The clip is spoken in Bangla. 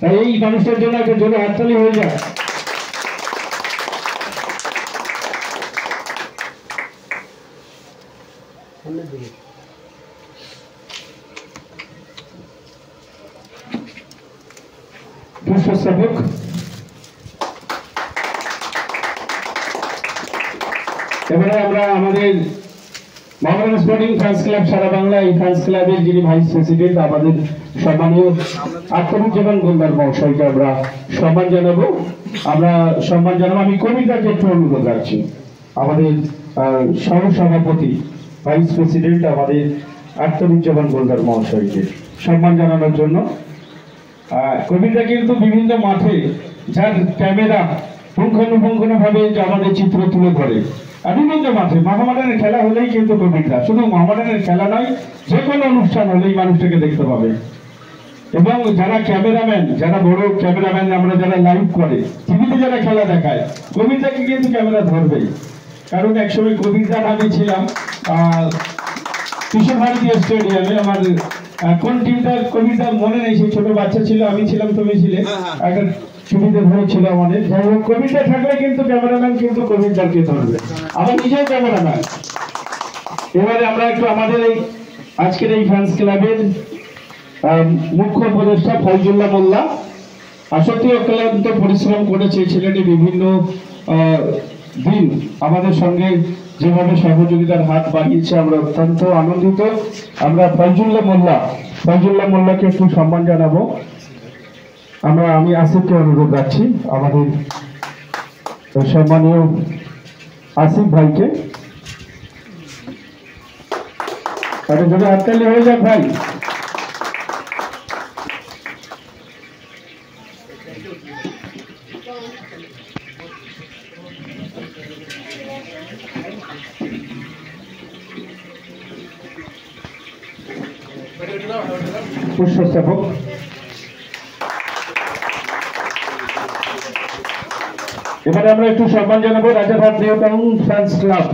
তাই এই মানুষটার জন্য একটা জোরে হাততালি হয়ে যায়। পুষ্পস্তবক এবারে আমরা আমাদের মোহামেডান স্পোর্টিং ফ্যান্স ক্লাব সারা বাংলা এই ফ্যান্স ক্লাবের যিনি ভাইস প্রেসিডেন্ট আমাদের সম্মানীয় আখতারুজ্জামান গোলদার মহাশয়কে আমরা সম্মান জানাবো। আমি কবিতাকে একটু অনুরোধ রাখছি আমাদের সহসভাপতি ভাইস প্রেসিডেন্ট আমাদের আখতারুজ্জামান গোলদার মহাশয়কে সম্মান জানানোর জন্য। কবিতা কিন্তু বিভিন্ন মাঠে যার ক্যামেরা পুঙ্খানুপুঙ্খভাবে আমাদের চিত্র তুলে ধরে। বিভিন্ন মাঠে মোহামেডানের খেলা হলেই কিন্তু কবিতা, শুধু মোহামেডানের খেলা নয়, যে কোনো অনুষ্ঠান হলেই মানুষটাকে দেখতে পাবে। এবং যারা ক্যামেরাম্যান, যারা বড় ক্যামেরাম্যান, আমরা যারা লাইভ করে টিভিতে যারা খেলা দেখায়, কবিতাকে কিন্তু ক্যামেরা ধরবেই। কারণ একসময় কবিতা আমি ছিলাম কিশোর ভারতী স্টেডিয়ামে, আমার কোন টিমটার কবিতা মনে নেই, সেই ছোট বাচ্চা ছিল, আমি ছিলাম, তুমি ছিলে, একটা ছবিতে ভরে ছিল আমাদের। যাই হোক, কবিতা থাকলে কিন্তু ক্যামেরাম্যান কিন্তু কবিতাকে ধরবে, আমার নিজেও ক্যামেরাম্যান। এবারে আমরা একটু আমাদের এই আজকের এই ফ্যান্স ক্লাবের মুখ্য উপদেষ্টা ফয়জুল্লাহ মোল্লা, সত্যি অক্লান্ত পরিশ্রম করেছে ছেলেটি, বিভিন্ন দিন আমাদের সঙ্গে যেভাবে সহযোগিতার হাত বাড়িয়েছে, আমরা অত্যন্ত আনন্দিত। আমরা ফয়জুল্লাহ মোল্লাকে একটু সম্মান জানাবো। আমি আসিফকে অনুরোধ রাখছি, আমাদের সম্মানীয় আসিফ ভাইকে। যদি হাততালি হয়ে যাক ভাই। পুষ্পস্তবক এবারে আমরা একটু সম্মান জানাবো Rajarhat new town fans club.